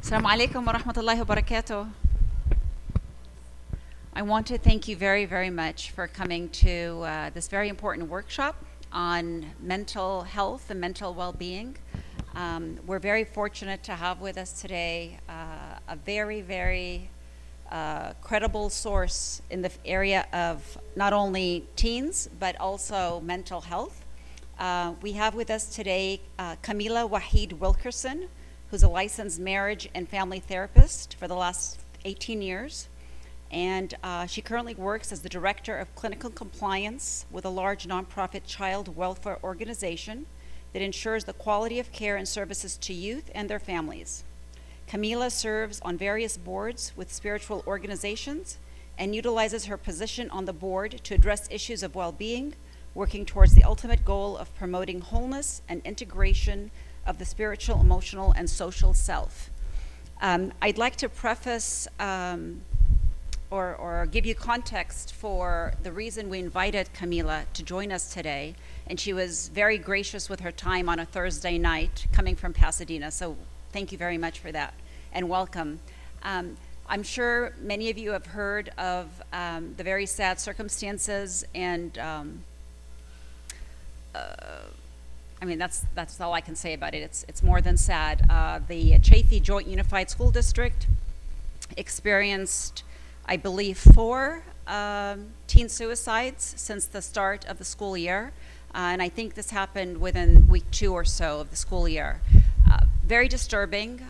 Assalamu alaikum wa rahmatullahi wa barakatuh. I want to thank you very, very much for coming to this very important workshop on mental health and mental well-being. We're very fortunate to have with us today a very, very credible source in the area of not only teens, but also mental health. We have with us today Kameelah Wilkerson, who's a licensed marriage and family therapist for the last 18 years. And she currently works as the Director of Clinical Compliance with a large nonprofit child welfare organization that ensures the quality of care and services to youth and their families. Kameelah serves on various boards with spiritual organizations and utilizes her position on the board to address issues of well-being, working towards the ultimate goal of promoting wholeness and integration of the spiritual, emotional, and social self. I'd like to preface or give you context for the reason we invited Kameelah to join us today, and she was very gracious with her time on a Thursday night coming from Pasadena, so thank you very much for that, and welcome. I'm sure many of you have heard of the very sad circumstances and I mean, that's all I can say about it. It's more than sad. The Chaffee Joint Unified School District experienced, I believe, 4 teen suicides since the start of the school year. And I think this happened within week 2 or so of the school year. Very disturbing.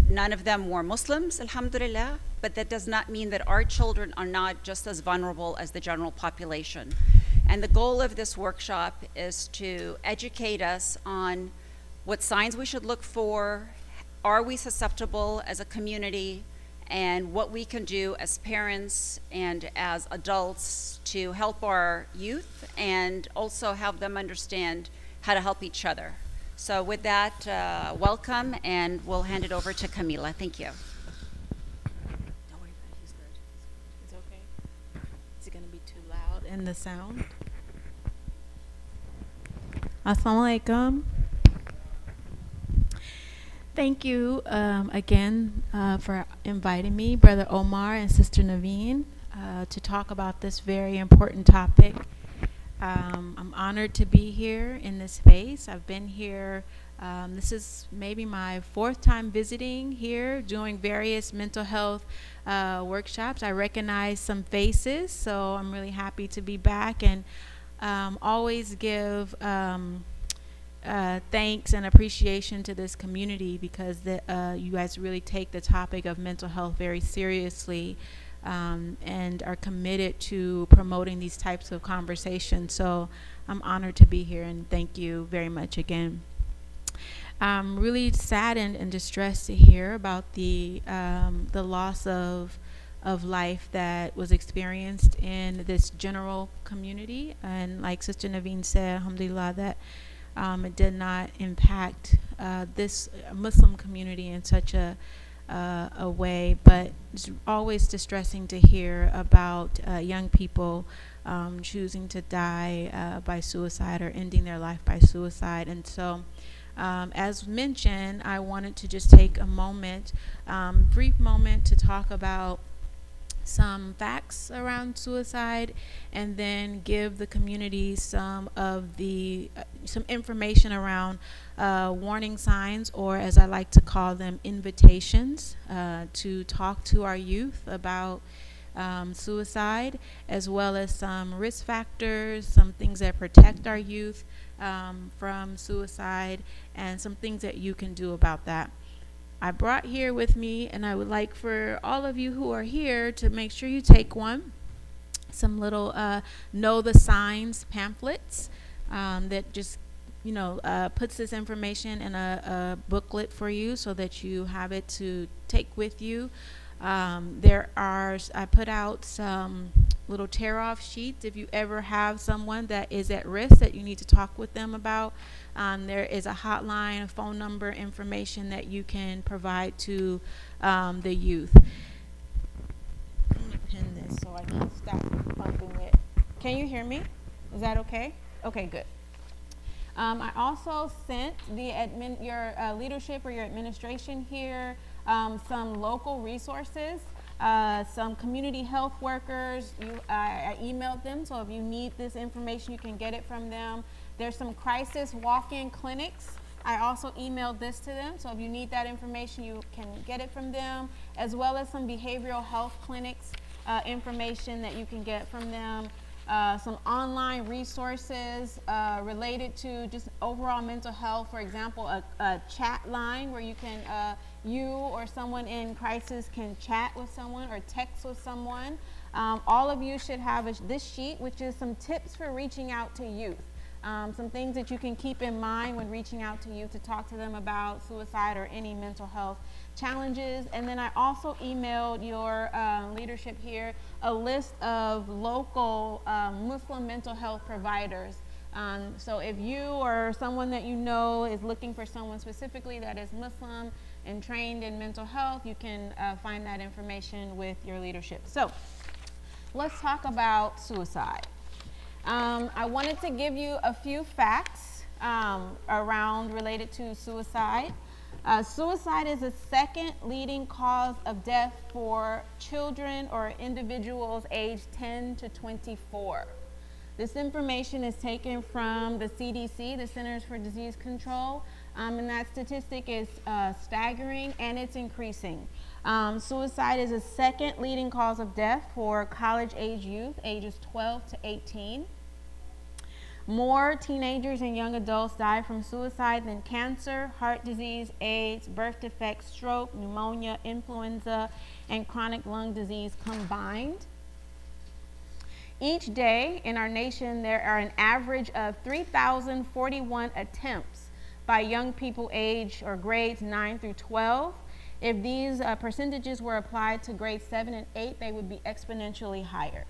None of them were Muslims, alhamdulillah, but that does not mean that our children are not just as vulnerable as the general population. And the goal of this workshop is to educate us on what signs we should look for, are we susceptible as a community, and what we can do as parents and as adults to help our youth and also help them understand how to help each other. So with that, welcome, and we'll hand it over to Kameelah. Thank you. Don't worry about it, he's good. It's okay. Is it going to be too loud in the sound? Assalamu alaikum. Thank you again for inviting me, Brother Omar and Sister Naveen, to talk about this very important topic. I'm honored to be here in this space. I've been here, this is maybe my 4th time visiting here, doing various mental health workshops. I recognize some faces, so I'm really happy to be back, and always give thanks and appreciation to this community because you guys really take the topic of mental health very seriously and are committed to promoting these types of conversations. So I'm honored to be here, and thank you very much again. I'm really saddened and distressed to hear about the loss of life that was experienced in this general community, and like Sister Naveen said, alhamdulillah, that it did not impact this Muslim community in such a way, but it's always distressing to hear about young people choosing to die by suicide or ending their life by suicide. And so as mentioned, I wanted to just take a moment, brief moment, to talk about some facts around suicide, and then give the community some information around warning signs, or as I like to call them, invitations to talk to our youth about suicide, as well as some risk factors, some things that protect our youth from suicide, and some things that you can do about that. I brought here with me, and I would like for all of you who are here to make sure you take one, some little know the signs pamphlets that just puts this information in a booklet for you so that you have it to take with you. I put out some little tear-off sheets if you ever have someone that is at risk that you need to talk with them about. There is a hotline, a phone number, information that you can provide to the youth. Let me pin this so I can stop bumping it. Can you hear me? Is that okay? Okay, good. I also sent your leadership or your administration here some local resources, some community health workers. I emailed them, so if you need this information, you can get it from them. There's some crisis walk-in clinics. I also emailed this to them, so if you need that information, you can get it from them, as well as some behavioral health clinics information that you can get from them. Some online resources related to just overall mental health. For example, a chat line where you can, you or someone in crisis can chat with someone or text with someone. All of you should have this sheet, which is some tips for reaching out to youth. Some things that you can keep in mind when reaching out to youth to talk to them about suicide or any mental health challenges. And then I also emailed your leadership here a list of local Muslim mental health providers. So if you or someone that you know is looking for someone specifically that is Muslim and trained in mental health, you can find that information with your leadership. So let's talk about suicide. I wanted to give you a few facts related to suicide. Suicide is the second leading cause of death for children or individuals aged 10 to 24. This information is taken from the CDC, the Centers for Disease Control, and that statistic is staggering and it's increasing. Suicide is the second leading cause of death for college-age youth, ages 12 to 18. More teenagers and young adults die from suicide than cancer, heart disease, AIDS, birth defects, stroke, pneumonia, influenza, and chronic lung disease combined. Each day in our nation, there are an average of 3,041 attempts by young people age or grades 9 through 12. If these percentages were applied to grades 7 and 8, they would be exponentially higher.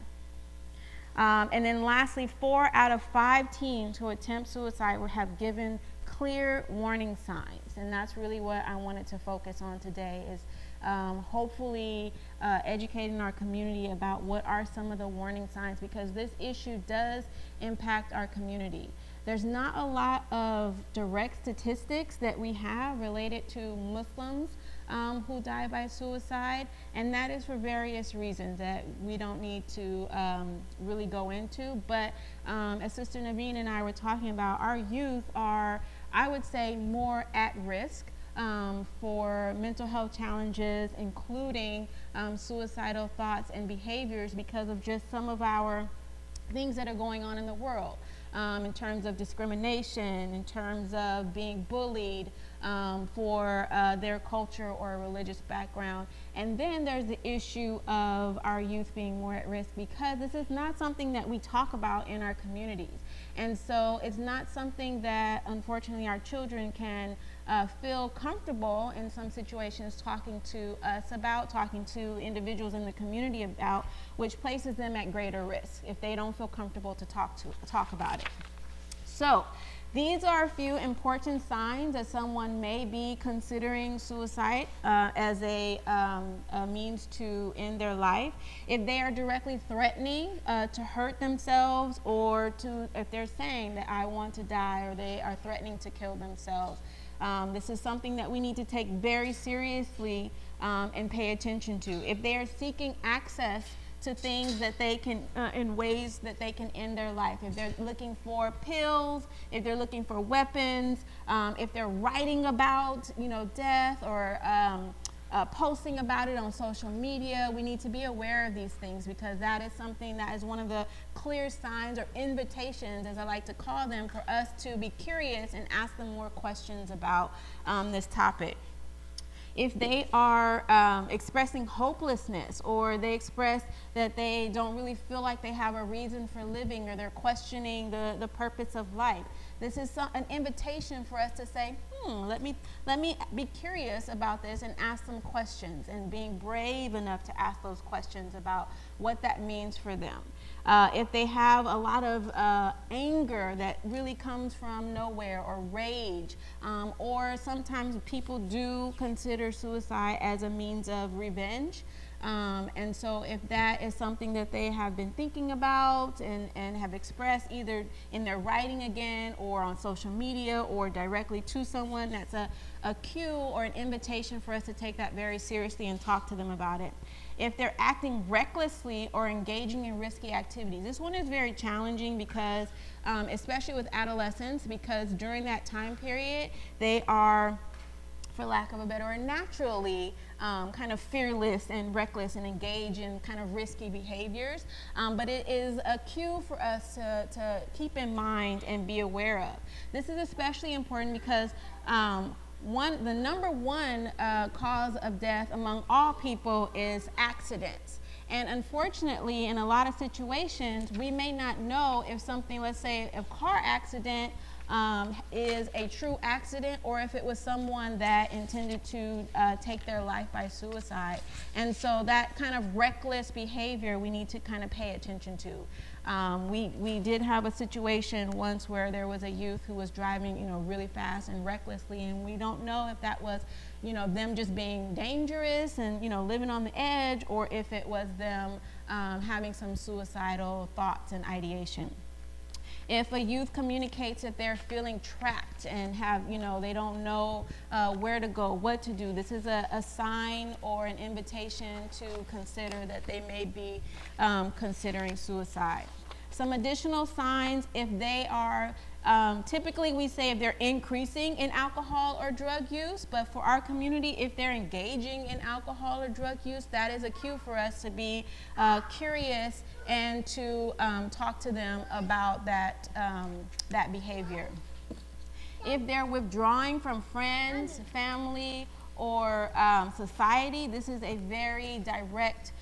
And then lastly, 4 out of 5 teens who attempt suicide would have given clear warning signs. And that's really what I wanted to focus on today, is hopefully educating our community about what are some of the warning signs, because this issue does impact our community. There's not a lot of direct statistics that we have related to Muslims who die by suicide, and that is for various reasons that we don't need to really go into. But as Sister Naveen and I were talking about, our youth are, I would say, more at risk for mental health challenges, including suicidal thoughts and behaviors, because of just some of our things that are going on in the world. In terms of discrimination, in terms of being bullied for their culture or religious background. And then there's the issue of our youth being more at risk because this is not something that we talk about in our communities. And so it's not something that, unfortunately, our children can feel comfortable in some situations talking to us about, talking to individuals in the community about, which places them at greater risk if they don't feel comfortable to talk about it. So these are a few important signs that someone may be considering suicide as a means to end their life. If they are directly threatening to hurt themselves, or if they're saying that I want to die, or they are threatening to kill themselves. This is something that we need to take very seriously and pay attention to. If they are seeking access to things that they can, in ways that they can end their life, if they're looking for pills, if they're looking for weapons, if they're writing about, death, or posting about it on social media, we need to be aware of these things, because that is something that is one of the clear signs or invitations, as I like to call them, for us to be curious and ask them more questions about this topic. If they are expressing hopelessness, or they express that they don't really feel like they have a reason for living, or they're questioning the purpose of life, this is an invitation for us to say, let me be curious about this and ask some questions, and being brave enough to ask those questions about what that means for them. If they have a lot of anger that really comes from nowhere, or rage, or sometimes people do consider suicide as a means of revenge. And so if that is something that they have been thinking about and have expressed either in their writing again or on social media or directly to someone, that's a cue or an invitation for us to take that very seriously and talk to them about it. If they're acting recklessly or engaging in risky activities, this one is very challenging because, especially with adolescents, because during that time period, they are, for lack of a better word, naturally kind of fearless and reckless and engage in kind of risky behaviors. But it is a cue for us to keep in mind and be aware of. This is especially important because the number one cause of death among all people is accidents. And unfortunately, in a lot of situations, we may not know if something, let's say a car accident, is a true accident or if it was someone that intended to take their life by suicide. And so that kind of reckless behavior we need to kind of pay attention to. We did have a situation once where there was a youth who was driving, really fast and recklessly, and we don't know if that was, them just being dangerous and, living on the edge, or if it was them having some suicidal thoughts and ideation. If a youth communicates that they're feeling trapped and have, they don't know where to go, what to do, this is a sign or an invitation to consider that they may be considering suicide. Some additional signs, if they are, typically we say if they're increasing in alcohol or drug use, but for our community, if they're engaging in alcohol or drug use, that is a cue for us to be curious and to talk to them about that behavior. If they're withdrawing from friends, family, or society, this is a very direct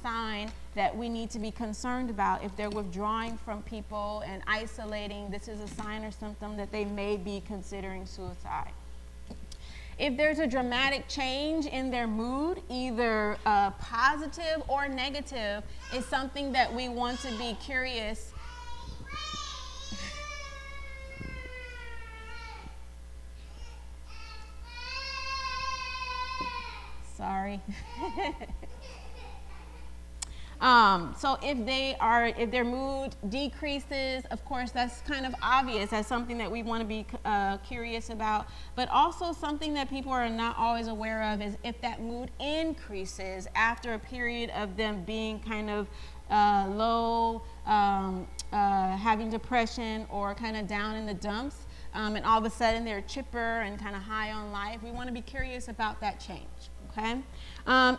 sign that we need to be concerned about. If they're withdrawing from people and isolating, this is a sign or symptom that they may be considering suicide. If there's a dramatic change in their mood, either positive or negative, it's something that we want to be curious. Sorry. So if their mood decreases, of course, that's kind of obvious. That's something that we want to be curious about. But also something that people are not always aware of is if that mood increases after a period of them being kind of low, having depression or kind of down in the dumps, and all of a sudden they're chipper and kind of high on life. We want to be curious about that change. Okay?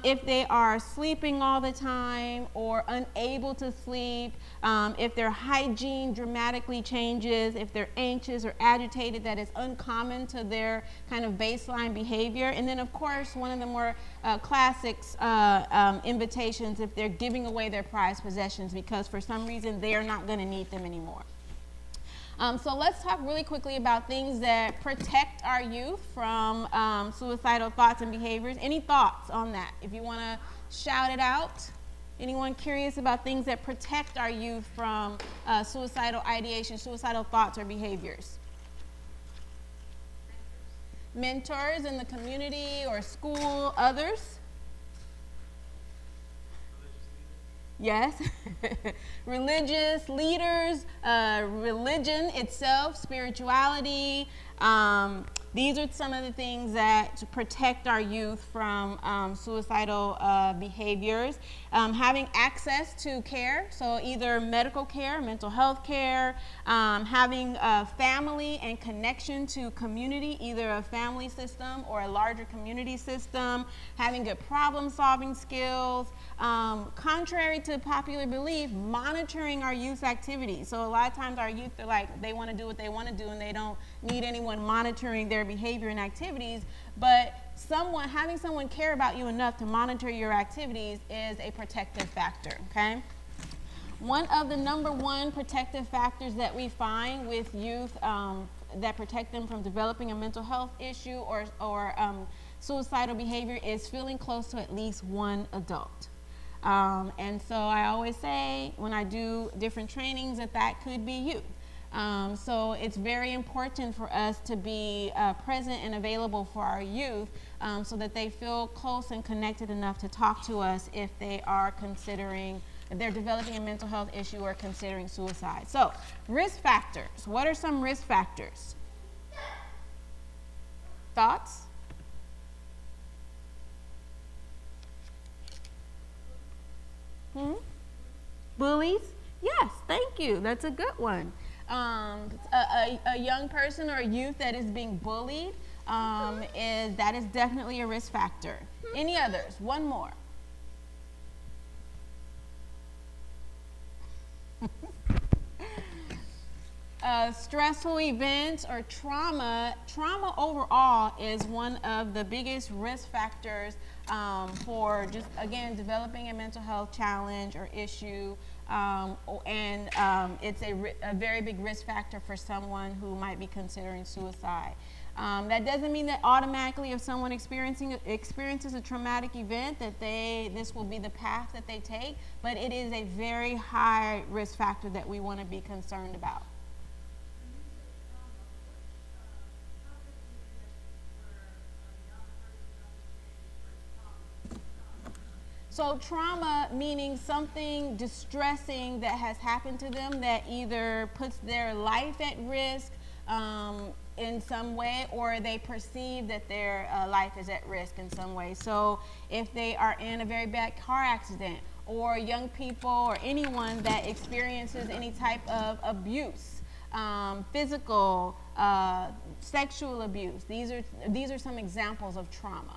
If they are sleeping all the time or unable to sleep, if their hygiene dramatically changes, if they're anxious or agitated, that is uncommon to their kind of baseline behavior. And then, of course, one of the more classics invitations, if they're giving away their prized possessions because for some reason they are not going to need them anymore. So let's talk really quickly about things that protect our youth from suicidal thoughts and behaviors. Any thoughts on that? If you want to shout it out. Anyone curious about things that protect our youth from suicidal ideation, suicidal thoughts or behaviors? Mentors in the community or school, others? Yes. Religious leaders, religion itself, spirituality. These are some of the things that protect our youth from suicidal behaviors. Having access to care, so either medical care, mental health care, having family and connection to community, either a family system or a larger community system, having good problem-solving skills. Contrary to popular belief, monitoring our youth activities. So a lot of times our youth are like, they want to do what they want to do and they don't need anyone monitoring their behavior and activities, but having someone care about you enough to monitor your activities is a protective factor, okay? One of the number one protective factors that we find with youth that protect them from developing a mental health issue or suicidal behavior is feeling close to at least one adult. And so I always say when I do different trainings that could be you. So it's very important for us to be present and available for our youth so that they feel close and connected enough to talk to us if they are considering, if they're developing a mental health issue or considering suicide. So, risk factors. What are some risk factors? Thoughts? Bullies? Yes, thank you. That's a good one. A young person or a youth that is being bullied, that is definitely a risk factor. Any others? One more. Stressful events or trauma. Trauma overall is one of the biggest risk factors for just, again, developing a mental health challenge or issue. It's a very big risk factor for someone who might be considering suicide. That doesn't mean that automatically if someone experiences a traumatic event that this will be the path that they take, but it is a very high risk factor that we want to be concerned about. So trauma meaning something distressing that has happened to them that either puts their life at risk in some way, or they perceive that their life is at risk in some way. So if they are in a very bad car accident, or young people or anyone that experiences any type of abuse, physical, sexual abuse, these are some examples of trauma.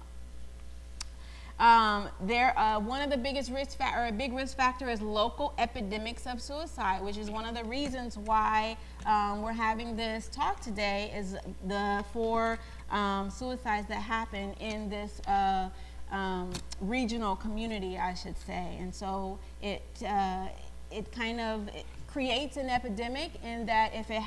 One of the biggest a big risk factor is local epidemics of suicide, which is one of the reasons why we're having this talk today, is the 4 suicides that happen in this regional community, I should say. And so it kind of creates an epidemic in that if it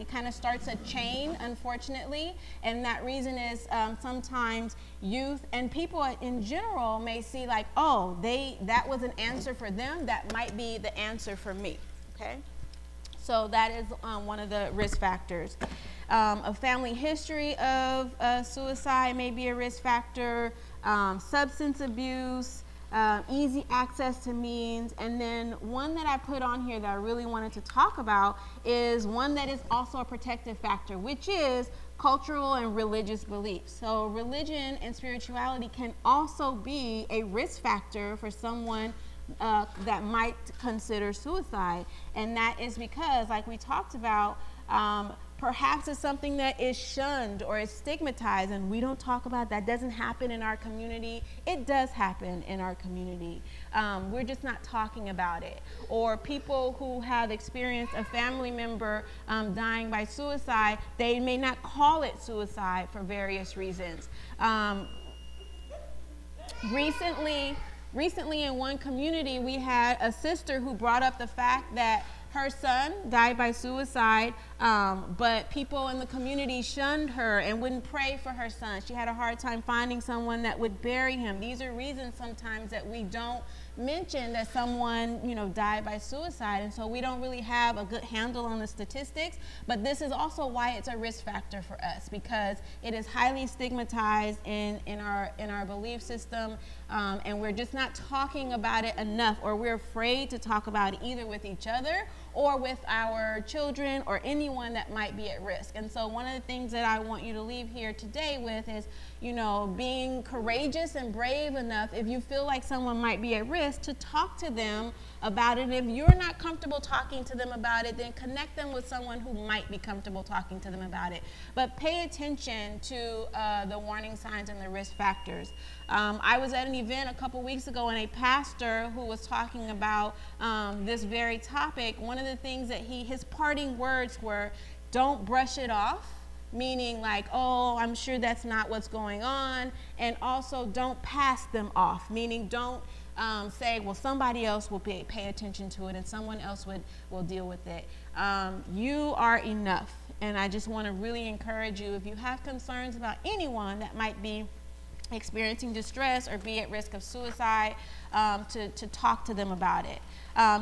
kind of starts a chain, unfortunately, and that reason is sometimes youth and people in general may see like, oh, that was an answer for them, that might be the answer for me, okay? So that is one of the risk factors. A family history of suicide may be a risk factor, substance abuse, easy access to means, and then one that I put on here that I really wanted to talk about is one that is also a protective factor, which is cultural and religious beliefs. So religion and spirituality can also be a risk factor for someone that might consider suicide, and that is because, like we talked about, perhaps it's something that is shunned or is stigmatized, and we don't talk about that. Doesn't happen in our community. It does happen in our community. We're just not talking about it. Or people who have experienced a family member dying by suicide, they may not call it suicide for various reasons. Recently in one community, we had a sister who brought up the fact that her son died by suicide, but people in the community shunned her and wouldn't pray for her son. She had a hard time finding someone that would bury him. These are reasons sometimes that we don't mention that someone, died by suicide, and so we don't really have a good handle on the statistics. But this is also why it's a risk factor for us, because it is highly stigmatized in our belief system, and we're just not talking about it enough, or we're afraid to talk about it either with each other or with our children or anyone that might be at risk. And so one of the things that I want you to leave here today with is, being courageous and brave enough, if you feel like someone might be at risk, to talk to them about it. If you're not comfortable talking to them about it, then connect them with someone who might be comfortable talking to them about it. But pay attention to the warning signs and the risk factors. I was at an event a couple weeks ago, and a pastor who was talking about this very topic, one of the things that his parting words were, don't brush it off, meaning like, oh, I'm sure that's not what's going on, and also don't pass them off, meaning don't say, well, somebody else will pay attention to it and someone else will deal with it. You are enough, and I just want to really encourage you, if you have concerns about anyone that might be experiencing distress or be at risk of suicide, to talk to them about it.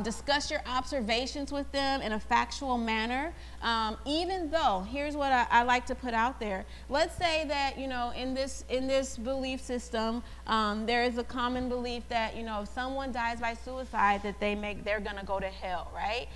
Discuss your observations with them in a factual manner. Even though, here's what I like to put out there. Let's say that, you know, in this belief system, there is a common belief that, you know, if someone dies by suicide, that they're gonna go to hell, right?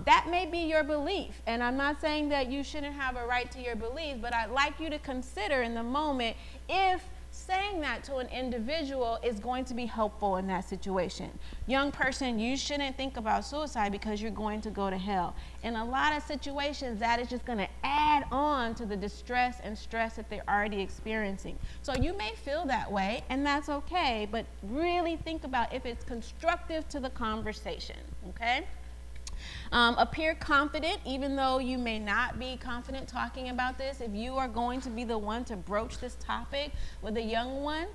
That may be your belief, and I'm not saying that you shouldn't have a right to your beliefs, but I'd like you to consider in the moment if saying that to an individual is going to be helpful in that situation. Young person, you shouldn't think about suicide because you're going to go to hell. In a lot of situations, that is just going to add on to the distress and stress that they're already experiencing. So you may feel that way, and that's okay, but really think about if it's constructive to the conversation, okay? Appear confident, even though you may not be confident talking about this. If you are going to be the one to broach this topic with a young one,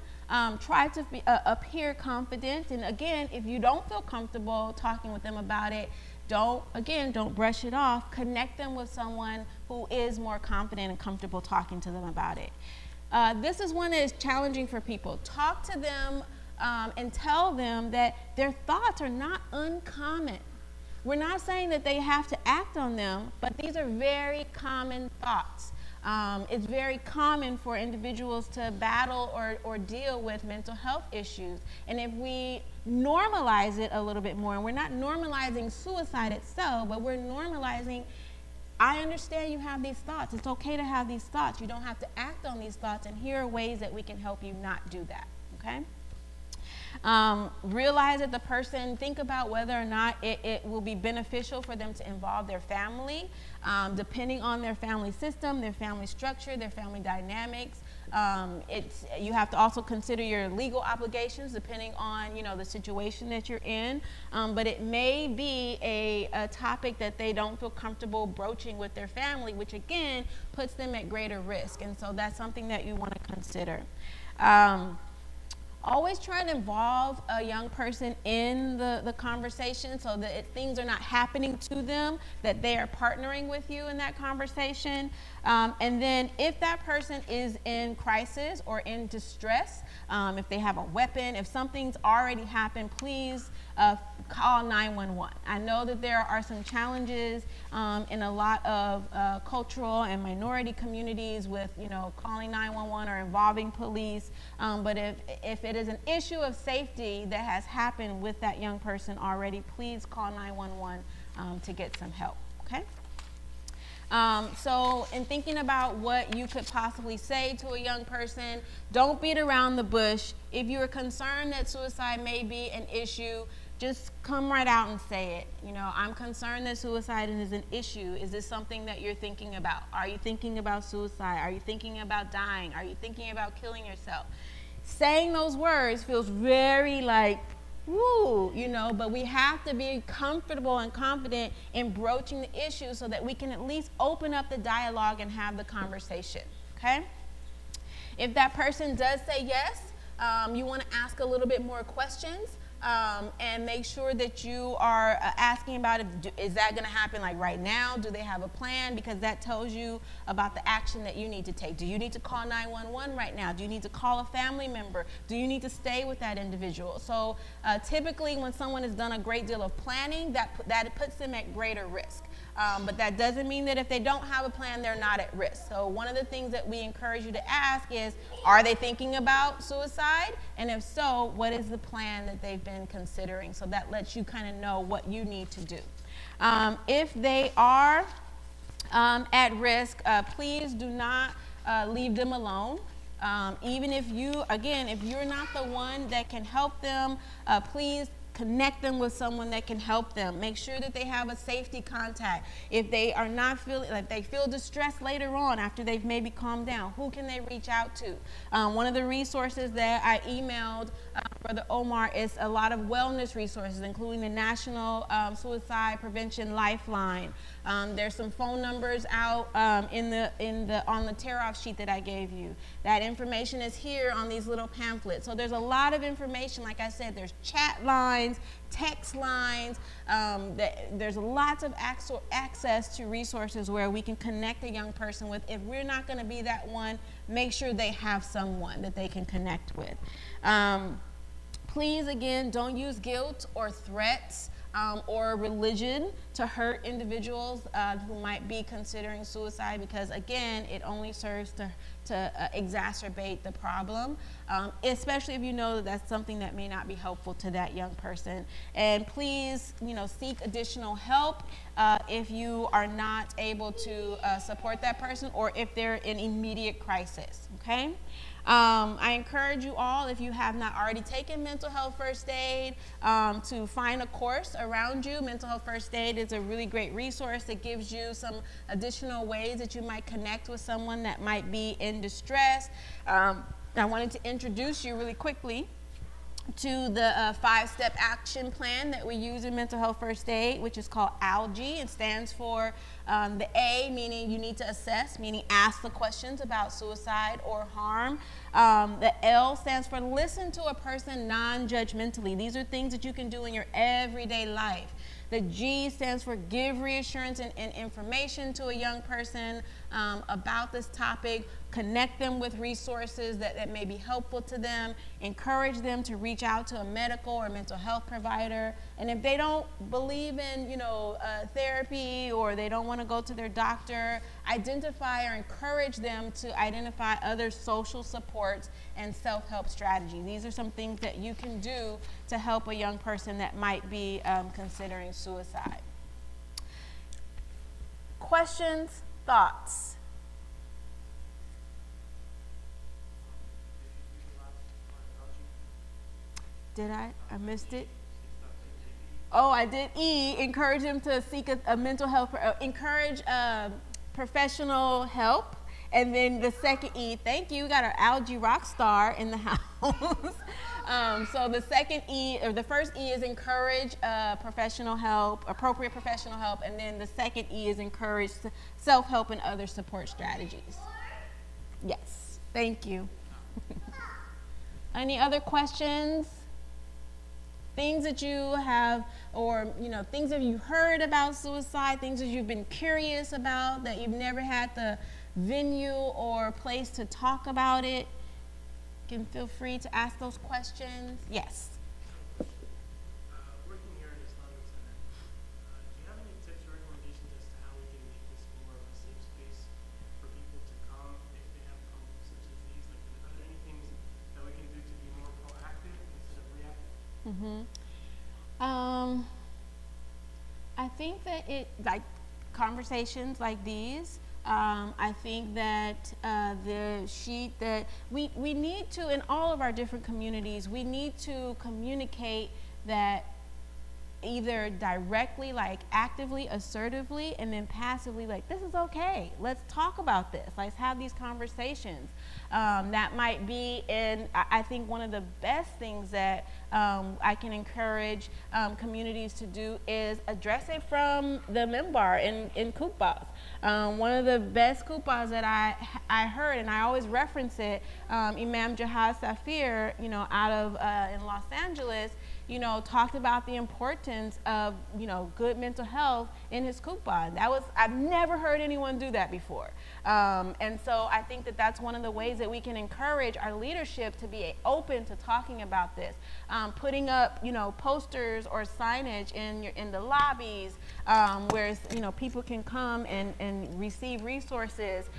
try to appear confident. And again, if you don't feel comfortable talking with them about it, don't brush it off. Connect them with someone who is more confident and comfortable talking to them about it. This is one that is challenging for people. Talk to them and tell them that their thoughts are not uncommon. We're not saying that they have to act on them, but these are very common thoughts. It's very common for individuals to battle or deal with mental health issues. And if we normalize it a little bit more, and we're not normalizing suicide itself, but we're normalizing, I understand you have these thoughts. It's okay to have these thoughts. You don't have to act on these thoughts, and here are ways that we can help you not do that, okay? Realize that the person, think about whether or not it will be beneficial for them to involve their family, depending on their family system, their family structure, their family dynamics. You have to also consider your legal obligations depending on, you know, the situation that you're in. But it may be a topic that they don't feel comfortable broaching with their family, which again puts them at greater risk. And so that's something that you want to consider. Always try to involve a young person in the conversation so that things are not happening to them, that they are partnering with you in that conversation. And then if that person is in crisis or in distress, if they have a weapon, if something's already happened, please call 911. I know that there are some challenges in a lot of cultural and minority communities with, you know, calling 911 or involving police. But if it is an issue of safety that has happened with that young person already, please call 911 to get some help, okay? So in thinking about what you could possibly say to a young person, don't beat around the bush. If you are concerned that suicide may be an issue, just come right out and say it. You know, I'm concerned that suicide is an issue. Is this something that you're thinking about? Are you thinking about suicide? Are you thinking about dying? Are you thinking about killing yourself? Saying those words feels very like, woo, you know, but we have to be comfortable and confident in broaching the issue so that we can at least open up the dialogue and have the conversation, okay? If that person does say yes, you want to ask a little bit more questions. And make sure that you are asking about it. Is that going to happen like right now? Do they have a plan? Because that tells you about the action that you need to take. Do you need to call 911 right now? Do you need to call a family member? Do you need to stay with that individual? So typically when someone has done a great deal of planning, that puts them at greater risk. But that doesn't mean that if they don't have a plan, they're not at risk. So one of the things that we encourage you to ask is, are they thinking about suicide? And if so, what is the plan that they've been considering? So that lets you kind of know what you need to do. If they are at risk, please do not leave them alone. Even if if you're not the one that can help them, please connect them with someone that can help them. Make sure that they have a safety contact. If they are not feeling, like they feel distressed later on after they've maybe calmed down, who can they reach out to? One of the resources that I emailed Brother Omar is a lot of wellness resources, including the National Suicide Prevention Lifeline. There's some phone numbers out on the tear-off sheet that I gave you. That information is here on these little pamphlets. So there's a lot of information. Like I said, there's chat lines, text lines. There's lots of access to resources where we can connect a young person with. If we're not going to be that one, make sure they have someone that they can connect with. Please, again, don't use guilt or threats or religion to hurt individuals who might be considering suicide, because again, it only serves to exacerbate the problem, especially if you know that that's something that may not be helpful to that young person. And please, seek additional help if you are not able to support that person, or if they're in immediate crisis, okay? I encourage you all, if you have not already taken mental health first aid, to find a course around you. Mental health first aid is a really great resource that gives you some additional ways that you might connect with someone that might be in distress. I wanted to introduce you really quickly to the 5-step action plan that we use in mental health first aid, which is called ALGE. It stands for the A, meaning you need to assess, meaning ask the questions about suicide or harm. The L stands for listen to a person non-judgmentally. These are things that you can do in your everyday life. The G stands for give reassurance and information to a young person about this topic. Connect them with resources that may be helpful to them. Encourage them to reach out to a medical or mental health provider. And if they don't believe in, therapy, or they don't want to go to their doctor, identify or encourage them to identify other social supports and self-help strategies. These are some things that you can do to help a young person that might be considering suicide. Questions, thoughts? Did I? I missed it. Oh, I did E, encourage them to seek a mental health, encourage professional help. And then the second E, thank you, we got our algae rock star in the house. So the second E, or the first E is encourage professional help, appropriate professional help. And then the second E is encourage self-help and other support strategies. Yes, thank you. Any other questions? Things that you have, or things that you've heard about suicide, things that you've been curious about that you've never had the venue or place to talk about it. You can feel free to ask those questions. Yes. Working here at Islamic Center, do you have any tips or recommendations as to how we can make this more of a safe space for people to come if they have problems such as these? Like, are there any things that we can do to be more proactive instead of reactive? I think that conversations like these, I think that the sheet that we need to, in all of our different communities, we need to communicate that either directly, like actively, assertively, and then passively, like, this is okay. Let's talk about this. Let's have these conversations. That might be, I think one of the best things that I can encourage communities to do is address it from the minbar in Kupas. One of the best Kupas that I heard, and I always reference it, Imam Jihad Safir, out of in Los Angeles, talked about the importance of, good mental health in his kupa. I've never heard anyone do that before. And so I think that that's one of the ways that we can encourage our leadership to be open to talking about this. Putting up, posters or signage in the lobbies, where, people can come and receive resources.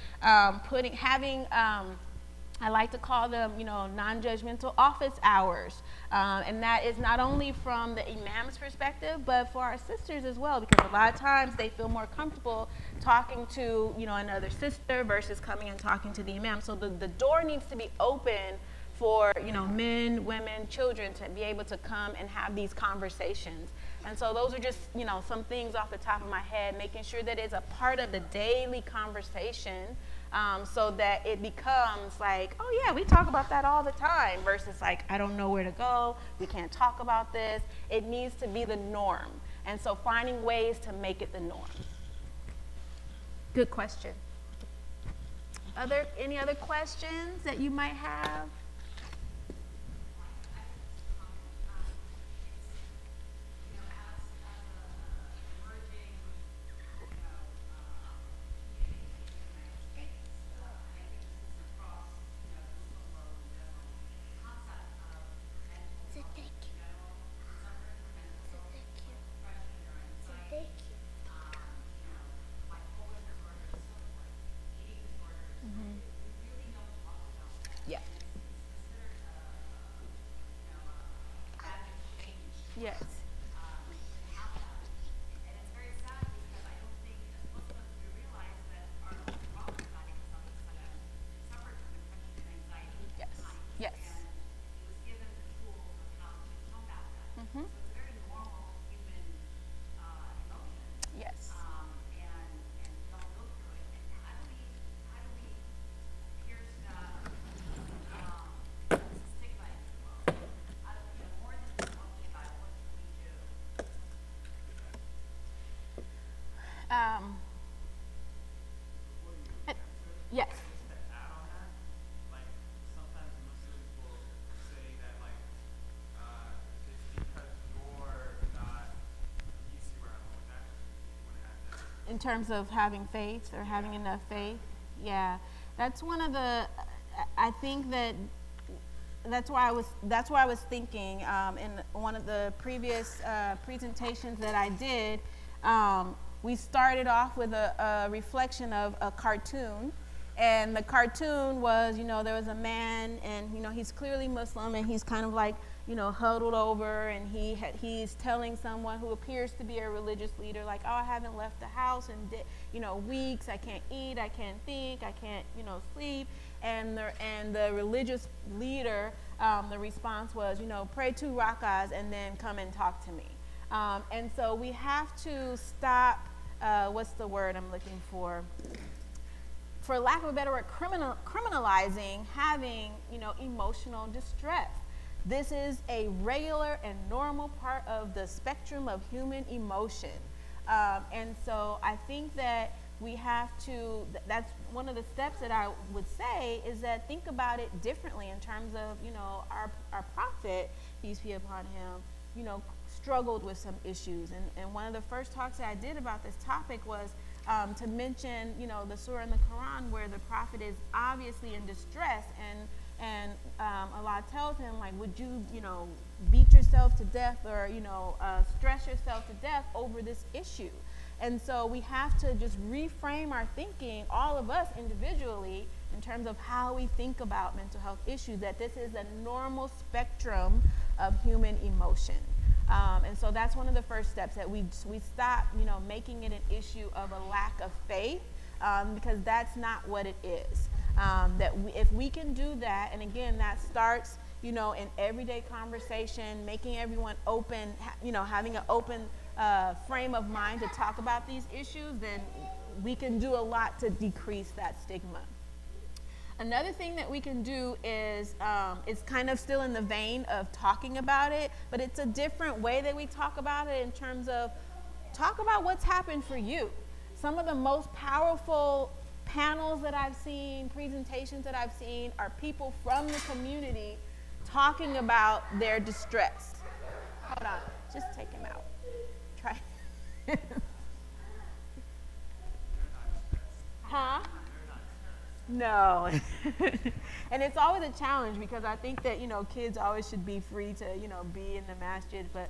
I like to call them, non-judgmental office hours. And that is not only from the imam's perspective, but for our sisters as well, because a lot of times they feel more comfortable talking to, another sister versus coming and talking to the imam. So the door needs to be open for, men, women, children to be able to come and have these conversations. And so those are just, some things off the top of my head, making sure that it's a part of the daily conversation. So that it becomes like, oh yeah, we talk about that all the time, versus like, I don't know where to go, we can't talk about this. It needs to be the norm. And so finding ways to make it the norm. Good question. Any other questions that you might have? Yes. And it's very sad because I don't think as Muslims we realize that our own prophet suffered from depression and anxiety at Yes. times. Yes. And he was given the tools of how to combat that. Mm-hmm. So it's a very normal human emotion. Yes. And we all go through it. And how do we pierce that stigma, if you will? More than just talking about it, what can we do? Yes. Just to add on that, like sometimes Muslims will say that like it's because you're not. You see where I'm going with that? You want to add that? In terms of having faith or having enough faith, yeah, that's one of the. I think that's why I was thinking in one of the previous presentations that I did. We started off with a reflection of a cartoon. And the cartoon was, there was a man, and he's clearly Muslim, and he's kind of like, huddled over, and he's telling someone who appears to be a religious leader, like, oh, I haven't left the house in weeks. I can't eat, I can't think, I can't sleep. And the religious leader, the response was, pray 2 rakas and then come and talk to me. And so we have to stop. What's the word I'm looking for? For lack of a better word, criminalizing having, emotional distress. This is a regular and normal part of the spectrum of human emotion. And so I think that we have to, that's one of the steps that I would say, is that think about it differently in terms of, our prophet, peace be upon him, struggled with some issues. And one of the first talks that I did about this topic was to mention, the surah in the Quran where the prophet is obviously in distress, and Allah tells him, like, would you, beat yourself to death or, stress yourself to death over this issue? And so we have to just reframe our thinking, all of us individually, in terms of how we think about mental health issues, that this is a normal spectrum of human emotion. And so that's one of the first steps, that we stop, making it an issue of a lack of faith, because that's not what it is. If we can do that, and again, that starts, in everyday conversation, making everyone open, having an open frame of mind to talk about these issues, then we can do a lot to decrease that stigma. Another thing that we can do is, it's kind of still in the vein of talking about it, but it's a different way that we talk about it, in terms of talk about what's happened for you. Some of the most powerful panels that I've seen, presentations that I've seen, are people from the community talking about their distress. Hold on, just take him out. Try. Huh? No. And it's always a challenge, because I think that, kids always should be free to, be in the masjid, but,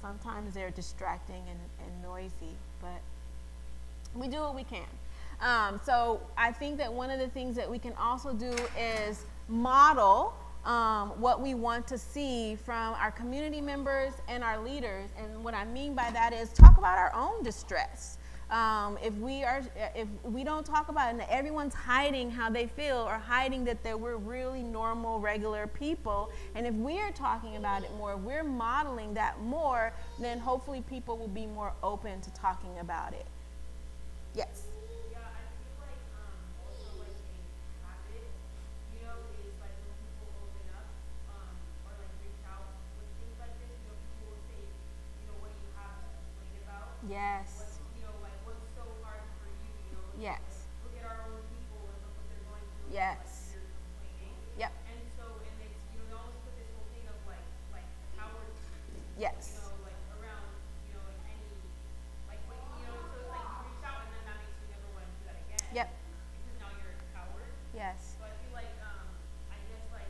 sometimes they're distracting and noisy, but we do what we can. So I think that one of the things that we can also do is model what we want to see from our community members and our leaders. And what I mean by that is talk about our own distress. If we don't talk about it, and everyone's hiding how they feel, or hiding that we're really normal, regular people, and if we're talking about it more, we're modeling that more, then hopefully people will be more open to talking about it. Yes. Yeah, I feel like also like a habit, is like when people open up or like reach out with things like this, people will say, what do you have to complain about? Yes. Like what's so hard for you, Yes. look at our own people and look what they're going through. Yes. Like you're complaining. Yep. And so, and it's, they almost put this whole thing of like cowardly. Yes. Like around, like any, like what, so it's like you reach out and then that makes you never want to do that again. Yep. Because now you're a coward. Yes. So I feel like, I guess like,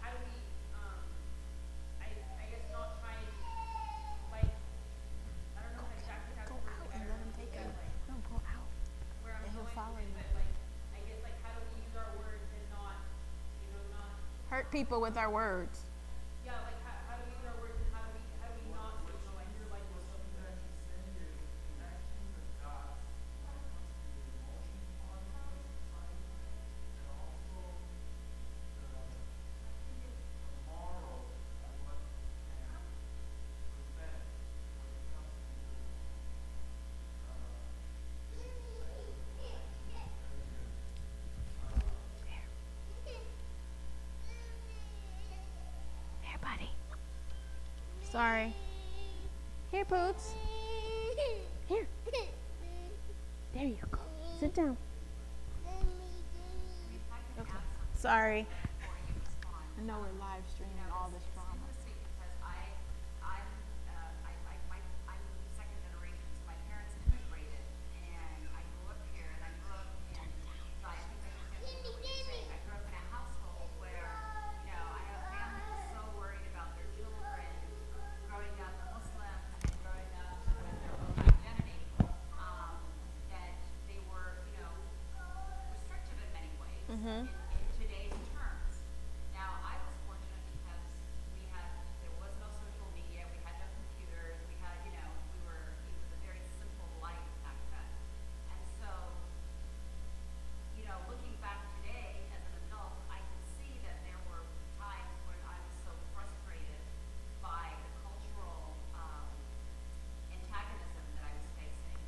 how do we, I guess not try and, like, I don't know exactly how to Go word out it and better, let him take but, it. like, No, go out. where I'm And he'll going follow with you. it, but like, I guess like how do we use our words and not, not, Hurt people with our words. yeah, like how do Sorry. Here, Poots. Here. There you go. Sit down. Okay. Sorry. I know we're live streaming all this drama. I'm second generation, so my parents immigrated, and I grew up here, and I grew up in, so I think I understand what you're saying. I grew up in a household where, I have a family who's so worried about their children growing up Muslim and growing up with their own identity, that they were, restrictive in many ways in today's terms. Now, I was fortunate because there was no social media, we had no computers, we had, it was a very simple life back then. And so, looking back today as an adult, I can see that there were times when I was so frustrated by the cultural antagonism that I was facing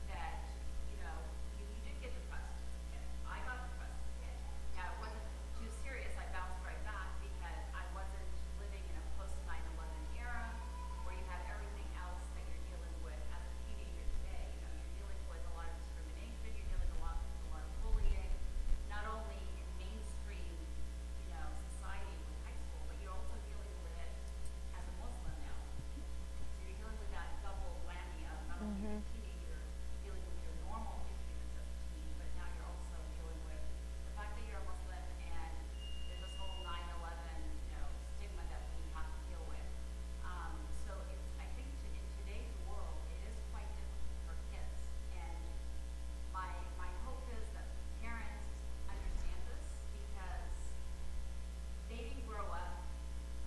that, you did get depressed as a kid. I got depressed as a kid. Now, it wasn't too serious. I bounced right back because I wasn't living in a post 9/11 era where you have everything else that you're dealing with as a teenager today. You're dealing with a lot of discrimination, you're dealing with a lot of bullying, not only in mainstream, society with high school, but you're also dealing with it as a Muslim now. So you're dealing with that double whammy of not only being a teenager, dealing with your normal issues as a teen, but now you're also dealing with the fact that you're a Muslim and there's this whole 9/11, stigma that we have to deal with. So I think in today's world, it is quite difficult for kids. And my hope is that parents understand this because they didn't grow up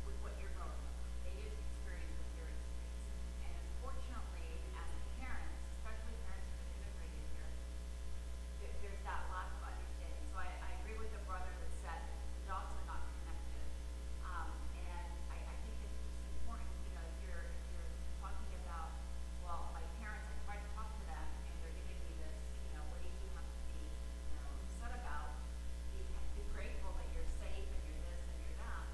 with what you're growing up with. They didn't experience what you're experiencing. And unfortunately, as parents, especially parents who have immigrated here, there's that lack of understanding. So I agree with the brother that said the dots are not connected. And I think it's just important, if you're talking about, well, my parents, I tried to talk to them and they're giving me this, what do you have to be, upset about? Be grateful that you're safe and you're this and you're that.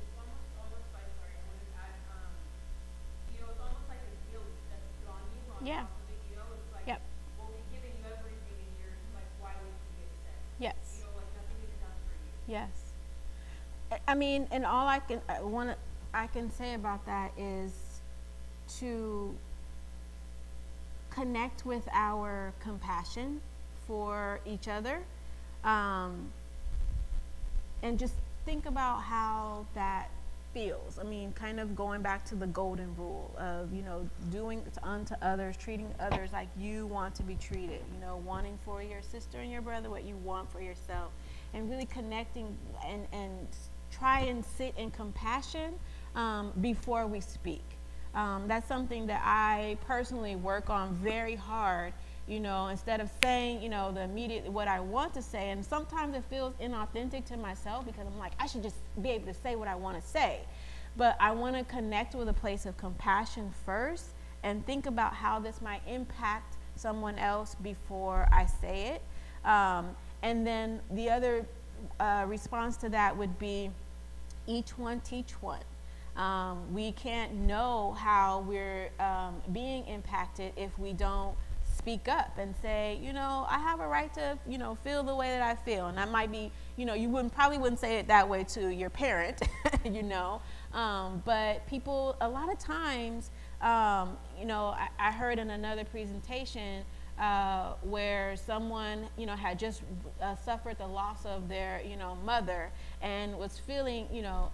It's almost like, sorry, I wanted to add, it's almost like a guilt that's put on you on Yeah. top of it, it's like, Yep. well, we've given you everything and you're like, why would you get upset? Yes. Like nothing is done for you. Yes. I mean, and all I can say about that is to connect with our compassion for each other, and just think about how that feels. I mean, kind of going back to the golden rule of, doing unto others, treating others like you want to be treated, wanting for your sister and your brother what you want for yourself, and really connecting and try and sit in compassion before we speak. That's something that I personally work on very hard, instead of saying, the immediate, what I want to say. And sometimes it feels inauthentic to myself because I'm like, I should just be able to say what I want to say. But I want to connect with a place of compassion first and think about how this might impact someone else before I say it. And then the other response to that would be each one teach one. We can't know how we're being impacted if we don't speak up and say, I have a right to, feel the way that I feel. And that might be, you probably wouldn't say it that way to your parent, but people, a lot of times, I heard in another presentation where someone, had just suffered the loss of their, mother and was feeling,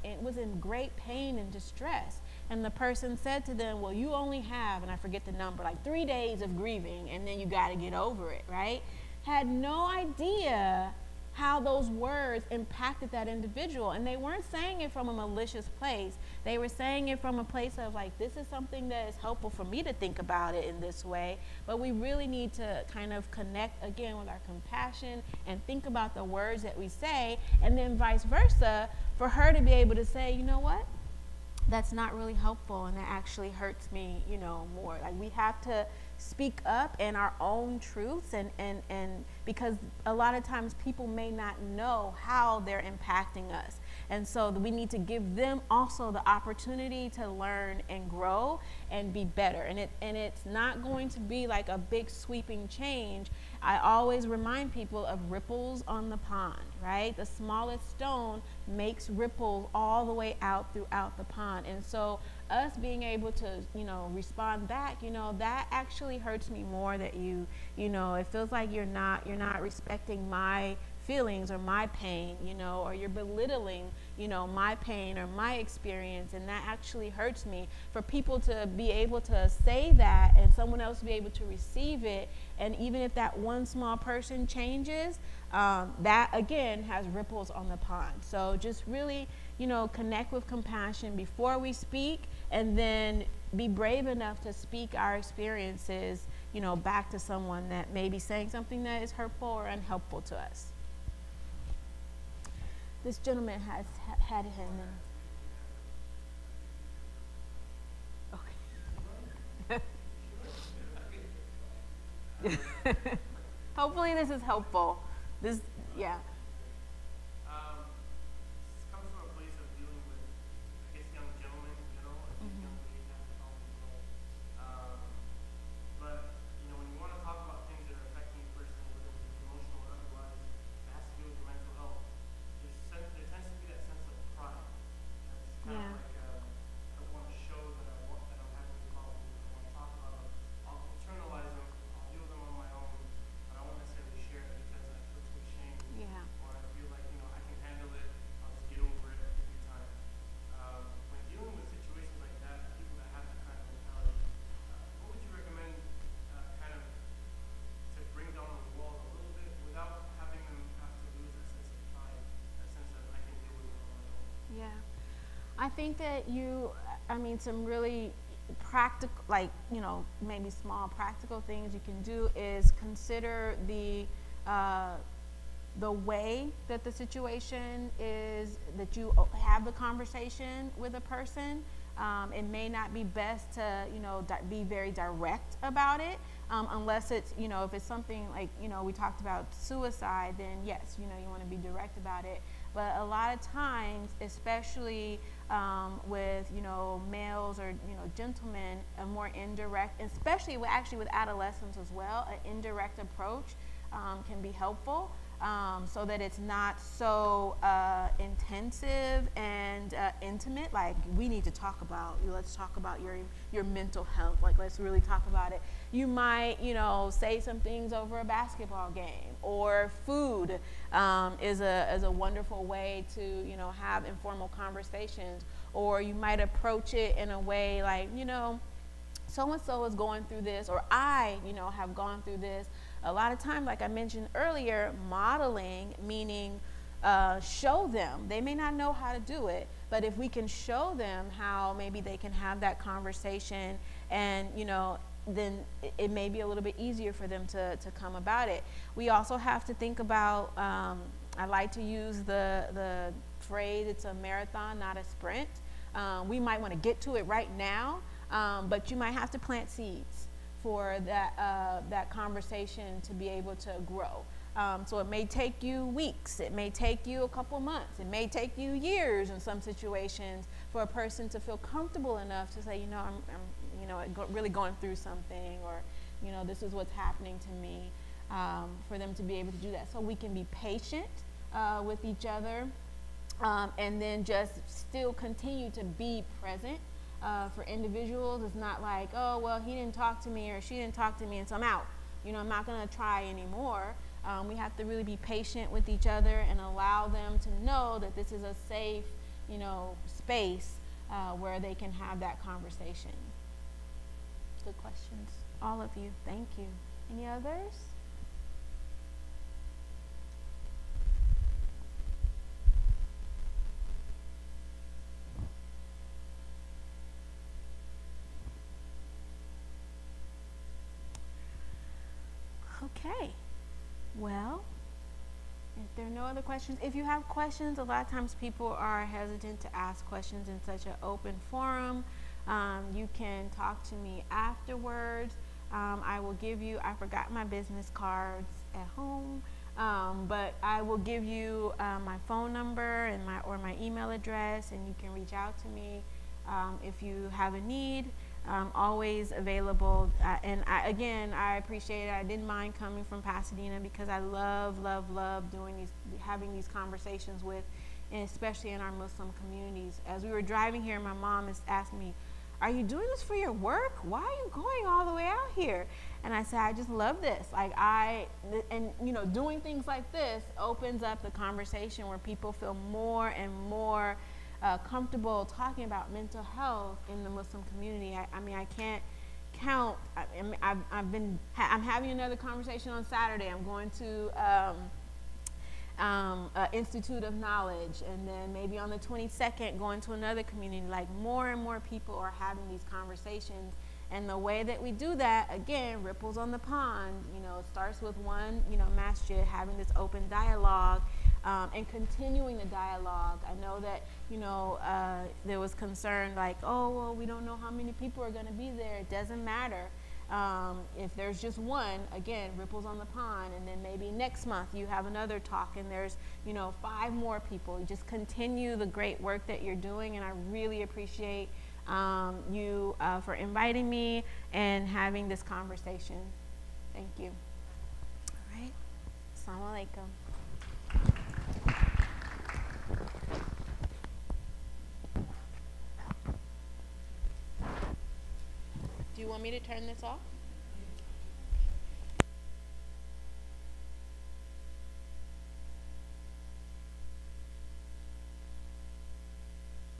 it was in great pain and distress. And the person said to them, well, you only have, and I forget the number, like 3 days of grieving, and then you got to get over it, right? Had no idea how those words impacted that individual. And they weren't saying it from a malicious place. They were saying it from a place of like, this is something that is helpful for me to think about it in this way. But we really need to kind of connect again with our compassion and think about the words that we say, and then vice versa, for her to be able to say, you know what? That's not really helpful, and that actually hurts me, more. Like, we have to speak up in our own truths, and because a lot of times people may not know how they're impacting us. And so we need to give them also the opportunity to learn and grow and be better. And it's not going to be like a big sweeping change. I always remind people of ripples on the pond, right? The smallest stone makes ripples all the way out throughout the pond. And so us being able to, respond back, that actually hurts me more, that it feels like you're not respecting my feelings or my pain, or you're belittling, my pain or my experience, and that actually hurts me. For people to be able to say that and someone else to be able to receive it, and even if that one small person changes, that again has ripples on the pond. So just really, connect with compassion before we speak, and then be brave enough to speak our experiences, back to someone that may be saying something that is hurtful or unhelpful to us. This gentleman has had his hand in. Okay. Hopefully this is helpful. Yeah. This comes from a place of dealing with, I guess, young gentlemen in general, I think young ladies have the problem as well. But, when you want to talk about things that are affecting you personally, whether it's emotional or otherwise, that has to do with your mental health, there tends to be that sense of pride. That's kind of like, I don't want to show that I'm having these problems. I want to talk about them. I'll internalize them. I'll deal with them on my own. But I won't necessarily share it because I feel too ashamed. Yeah. Or I feel like, I can handle it. I'll just get over it every time. When dealing with situations like that, people that have that kind of mentality, what would you recommend kind of to bring down those walls a little bit without having them have to lose that sense of pride, that sense of I can deal with it on my own? Yeah. I think that some really practical, maybe small practical things you can do is consider the way that the situation is, that you have the conversation with a person. It may not be best to, be very direct about it, unless it's, if it's something like, we talked about suicide, then yes, you want to be direct about it. But a lot of times, especially with, males or, gentlemen, a more indirect, especially with adolescents as well, an indirect approach can be helpful. So that it's not so intensive and intimate. Like, we need to talk about, let's talk about your mental health. Like, let's really talk about it. You might, say some things over a basketball game, or food is a wonderful way to, have informal conversations. Or you might approach it in a way like, so-and-so is going through this, or I, have gone through this. A lot of times, like I mentioned earlier, modeling, meaning show them. They may not know how to do it, but if we can show them how maybe they can have that conversation, and, then it may be a little bit easier for them to come about it. We also have to think about, I like to use the phrase, it's a marathon, not a sprint. We might want to get to it right now, but you might have to plant seeds for that conversation to be able to grow. So it may take you weeks, it may take you a couple months, it may take you years in some situations for a person to feel comfortable enough to say, I'm really going through something, or, this is what's happening to me, for them to be able to do that. So we can be patient with each other, and then just still continue to be present. For individuals, it's not like, oh, well, he didn't talk to me or she didn't talk to me, and so I'm out. I'm not going to try anymore. We have to really be patient with each other and allow them to know that this is a safe, space where they can have that conversation. Good questions, all of you. Thank you. Any others? Okay, well, if there are no other questions, if you have questions, a lot of times people are hesitant to ask questions in such an open forum. You can talk to me afterwards. I will give you, I forgot my business cards at home, But I will give you my phone number and my email address, and you can reach out to me if you have a need. Always available. And I appreciate it. I didn't mind coming from Pasadena because I love having these conversations with, and especially in our Muslim communities. As we were driving here, my mom asked me, "Are you doing this for your work? Why are you going all the way out here?" And I said, "I just love this. Doing things like this opens up the conversation where people feel more and more comfortable talking about mental health in the Muslim community." I can't count. I'm having another conversation on Saturday. I'm going to Institute of Knowledge, and then maybe on the 22nd going to another community. Like, more and more people are having these conversations, and the way that we do that, again, ripples on the pond. It starts with one masjid having this open dialogue and continuing the dialogue. I know that there was concern like, oh well, we don't know how many people are going to be there. It doesn't matter. If there's just one, again, ripples on the pond, and then maybe next month you have another talk and there's 5 more people. You just continue the great work that you're doing, and I really appreciate you for inviting me and having this conversation. Thank you. All right. Assalamu alaikum. Do you want me to turn this off?